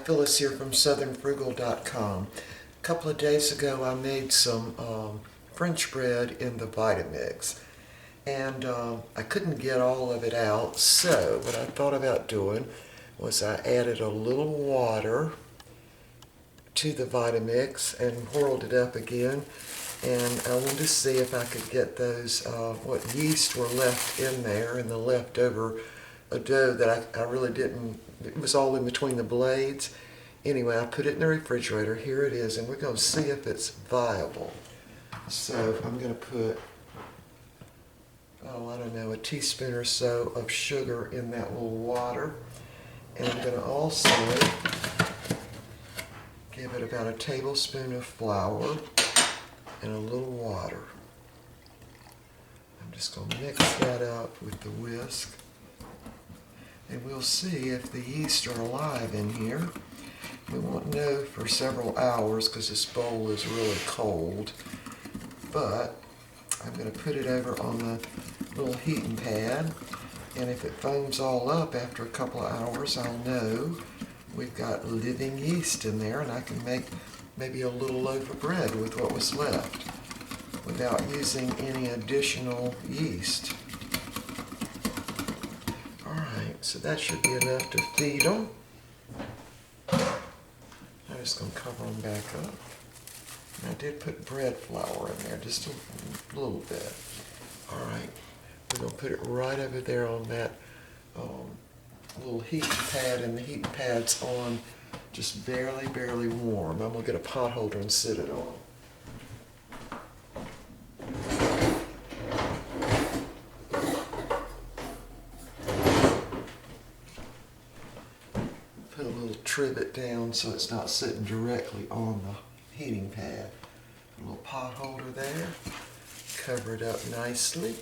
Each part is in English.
Phyllis here from southernfrugal.com. A couple of days ago I made some French bread in the Vitamix, and I couldn't get all of it out, so what I thought about doing was I added a little water to the Vitamix and whirled it up again, and I wanted to see if I could get those what yeast were left in there and the leftover dough that I really didn't, it was all in between the blades. Anyway, I put it in the refrigerator. Here it is, and we're going to see if it's viable. So I'm going to put, I don't know, a teaspoon or so of sugar in that little water. And I'm going to also give it about a tablespoon of flour and a little water. I'm just going to mix that up with the whisk. And we'll see if the yeast are alive in here. We won't know for several hours because this bowl is really cold. But I'm going to put it over on the little heating pad. And if it foams all up after a couple of hours, I'll know we've got living yeast in there, and I can make maybe a little loaf of bread with what was left without using any additional yeast. So that should be enough to feed them. I'm just going to cover them back up. And I did put bread flour in there, just a little bit. All right, we're going to put it right over there on that little heat pad, and the heat pad's on just barely warm. I'm going to get a pot holder and sit it on. Put a little trivet down so it's not sitting directly on the heating pad. A little pot holder there. Cover it up nicely.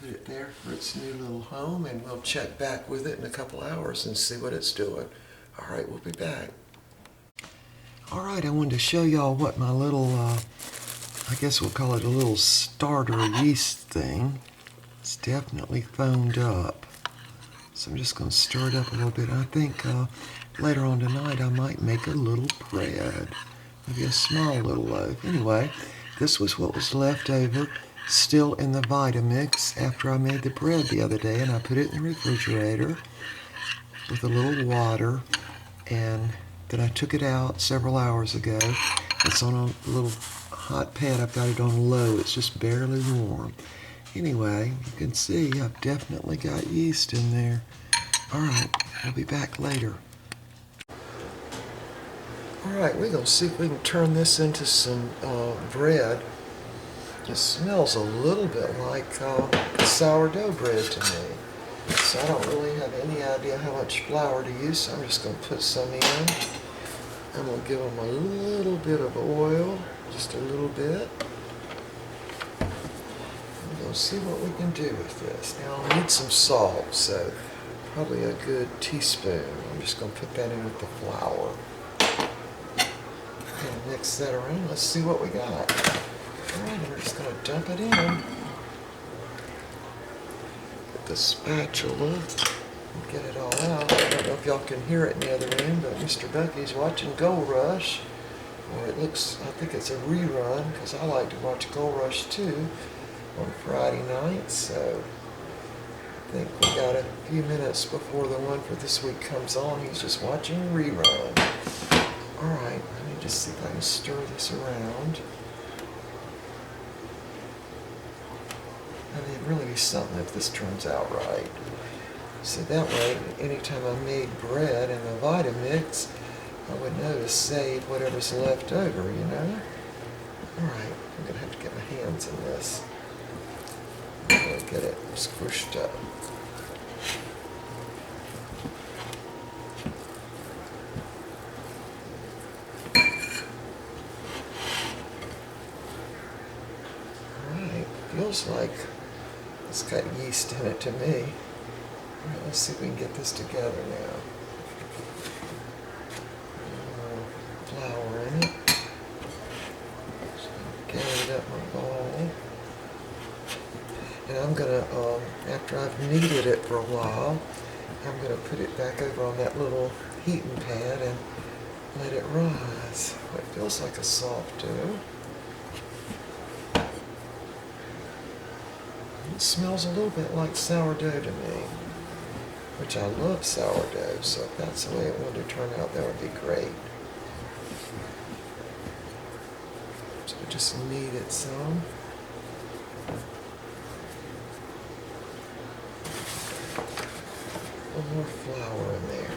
Put it there for its new little home, and we'll check back with it in a couple hours and see what it's doing. All right, we'll be back. All right, I wanted to show y'all what my little, I guess we'll call it a little starter yeast thing. It's definitely foamed up. So I'm just going to stir it up a little bit. I think later on tonight I might make a little bread. Maybe a small little loaf. Anyway, this was what was left over, still in the Vitamix after I made the bread the other day, and I put it in the refrigerator with a little water, and then I took it out several hours ago. It's on a little hot pad. I've got it on low. It's just barely warm. Anyway, you can see I've definitely got yeast in there. All right, we'll be back later. All right, we're going to see if we can turn this into some bread. It smells a little bit like sourdough bread to me. So I don't really have any idea how much flour to use, so I'm just going to put some in. I'm going to give them a little bit of oil, just a little bit. We'll see what we can do with this. Now I'll need some salt, so probably a good teaspoon. I'm just going to put that in with the flour. And mix that around. Let's see what we got. Alright, we're just going to dump it in. With the spatula and get it all out. I don't know if y'all can hear it in the other end, but Mr. Bucky's watching Gold Rush. Or it looks, I think it's a rerun, because I like to watch Gold Rush too on Friday night, so I think we got a few minutes before the one for this week comes on. He's just watching a rerun. Alright, let me just see if I can stir this around. I mean, it'd really be something if this turns out right. So that way, anytime I made bread in the Vitamix, I would know to save whatever's left over, you know? Alright, I'm going to have to get my hands in this. Get it squished up. Alright, feels like it's got yeast in it to me. Alright, let's see if we can get this together now. Flour in it. Get it up my bowl. And I'm going to, after I've kneaded it for a while, I'm going to put it back over on that little heating pad and let it rise. It feels like a soft dough. It smells a little bit like sourdough to me, which I love sourdough, so if that's the way it wanted to turn out, that would be great. So we just knead it some. A little more flour in there.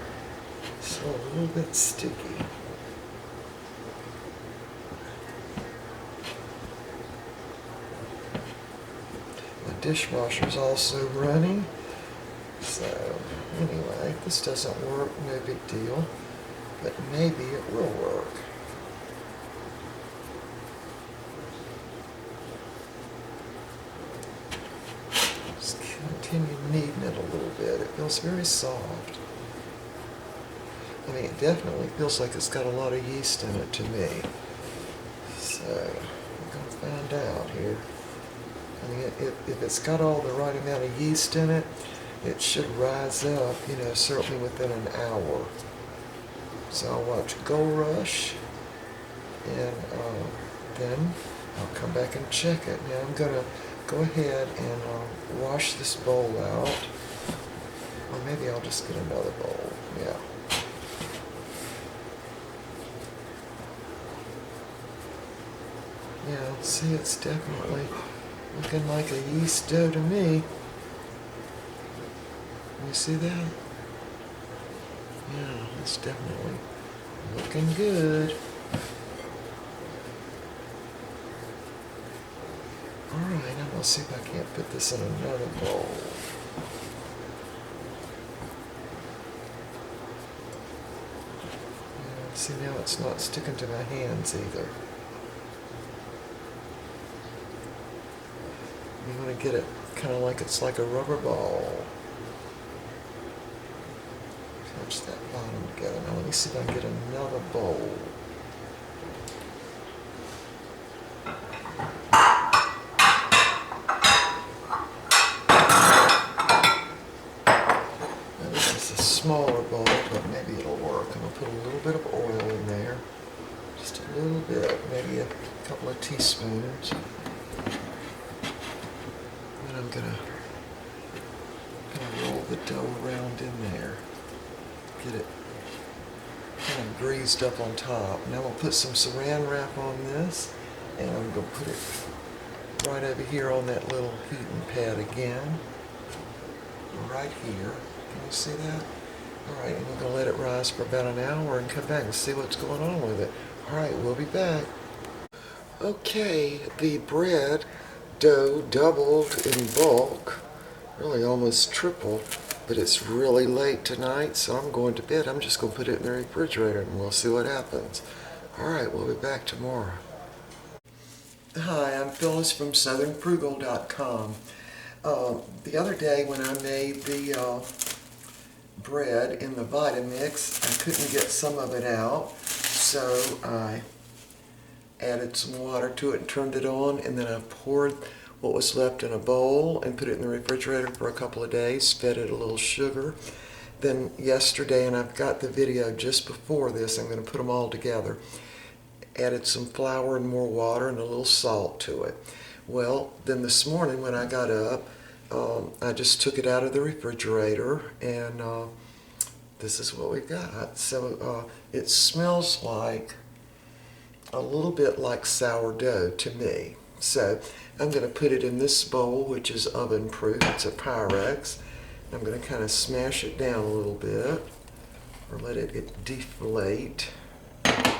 So a little bit sticky. My dishwasher's also running. So anyway, if this doesn't work, no big deal. But maybe it will work. Just continue kneading it a little bit. It feels very soft. I mean, it definitely feels like it's got a lot of yeast in it to me. So we're going to find out here. I mean, if it's got all the right amount of yeast in it, it should rise up, you know, certainly within an hour. So I'll watch Gold Rush, and then I'll come back and check it. Now I'm going to go ahead and wash this bowl out. Or maybe I'll just get another bowl. Yeah. Yeah, see, it's definitely looking like a yeast dough to me. You see that? Yeah, it's definitely looking good. Alright, I'm going to see if I can't put this in another bowl. Yeah, see, now it's not sticking to my hands either. You want to get it kind of like it's like a rubber ball. Touch that bottom together. Now let me see if I can get another bowl. Now this is a smaller bowl, but maybe it'll work. I'm going to put a little bit of oil in there. Just a little bit, maybe a couple of teaspoons. And I'm going to roll the dough around in there. Get it kind of greased up on top. Now I'm going to put some saran wrap on this, and I'm going to put it right over here on that little heating pad again. Right here. Can you see that? Alright, and we're going to let it rise for about an hour and come back and see what's going on with it. Alright, we'll be back. Okay, the bread dough doubled in bulk, really almost tripled. But it's really late tonight, so I'm going to bed. I'm just going to put it in the refrigerator and we'll see what happens. Alright, we'll be back tomorrow. Hi, I'm Phyllis from southernfrugal.com. The other day when I made the bread in the Vitamix, I couldn't get some of it out, so I added some water to it and turned it on, and then I poured what was left in a bowl and put it in the refrigerator for a couple of days, fed it a little sugar. Then yesterday, and I've got the video just before this, I'm going to put them all together, added some flour and more water and a little salt to it. Well, then this morning when I got up, I just took it out of the refrigerator, and this is what we got. So it smells like a little bit like sourdough to me. So I'm going to put it in this bowl, which is oven proof. It's a Pyrex. I'm going to kind of smash it down a little bit, or let it deflate. Kind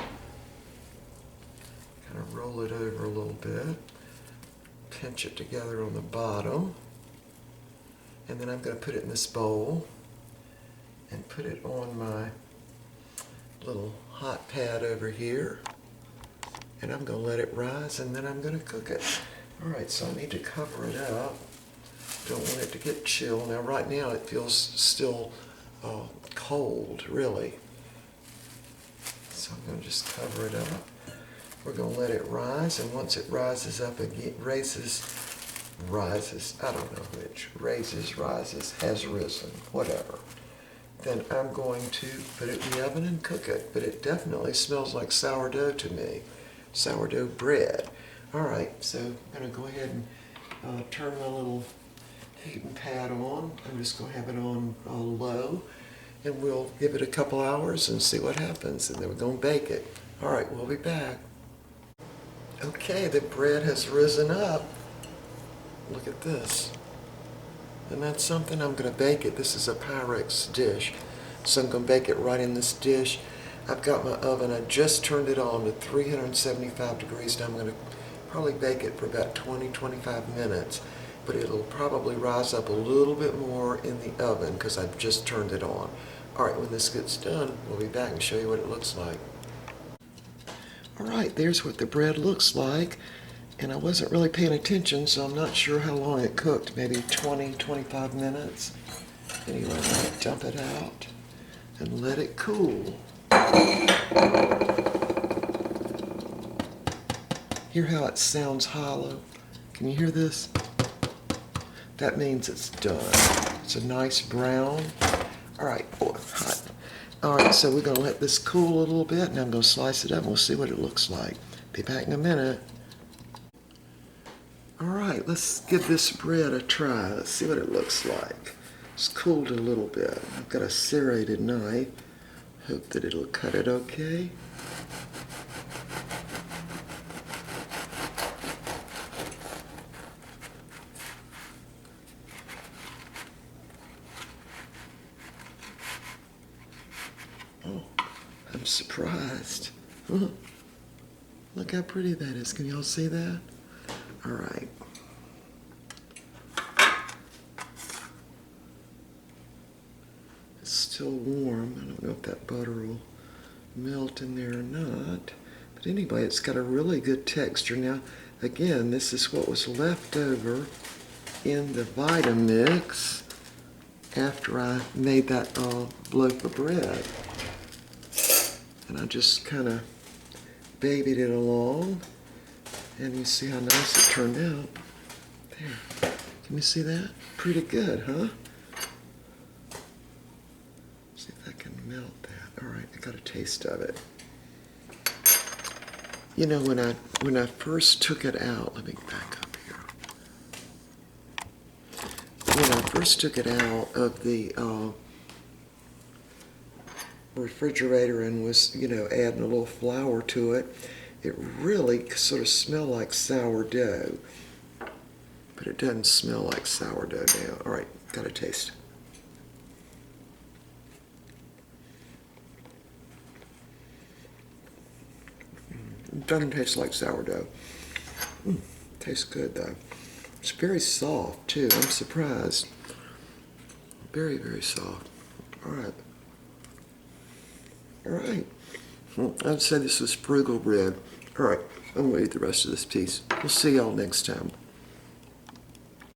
of roll it over a little bit. Pinch it together on the bottom. And then I'm going to put it in this bowl and put it on my little hot pad over here. And I'm going to let it rise, and then I'm going to cook it. Alright, so I need to cover it up. Don't want it to get chilled. Now right now it feels still cold, really. So I'm going to just cover it up. We're going to let it rise, and once it rises up again, rises, I don't know which, rises, has risen, whatever. then I'm going to put it in the oven and cook it. But it definitely smells like sourdough to me. Sourdough bread. All right, so I'm going to go ahead and turn my little heating pad on. I'm just going to have it on low, and we'll give it a couple hours and see what happens, and then we're going to bake it. All right, we'll be back. Okay, the bread has risen up. Look at this. And that's something. I'm going to bake it. This is a Pyrex dish, so I'm going to bake it right in this dish. I've got my oven. I just turned it on to 375 degrees. Now I'm going to probably bake it for about 20-25 minutes, but it'll probably rise up a little bit more in the oven because I've just turned it on. All right, when this gets done, we'll be back and show you what it looks like. All right, there's what the bread looks like. And I wasn't really paying attention, so I'm not sure how long it cooked, maybe 20-25 minutes. Anyway, I'm going to dump it out and let it cool. Hear how it sounds hollow? Can you hear this? That means it's done. It's a nice brown. All right, oh, hot. All right, so we're going to let this cool a little bit, and I'm going to slice it up, and we'll see what it looks like. Be back in a minute. All right, let's give this bread a try. Let's see what it looks like. It's cooled a little bit. I've got a serrated knife. Hope that it'll cut it okay. Oh, I'm surprised. Look how pretty that is. Can y'all see that? All right. It's still warm. I don't know if that butter will melt in there or not. But anyway, it's got a really good texture. Now, again, this is what was left over in the Vitamix after I made that loaf of bread. And I just kind of babied it along. And you see how nice it turned out. There. Can you see that? Pretty good, huh? See if I can melt that. All right, I got a taste of it. You know, when I first took it out, let me back up here. When I first took it out of the refrigerator and was, you know, adding a little flour to it, it really sort of smelled like sourdough, but it doesn't smell like sourdough now. All right, got a taste. It doesn't taste like sourdough. Tastes good though. It's very soft too. I'm surprised. Very, very soft. All right. All right. I'd say this was Frugal bread. All right, I'm going to eat the rest of this piece. We'll see y'all next time.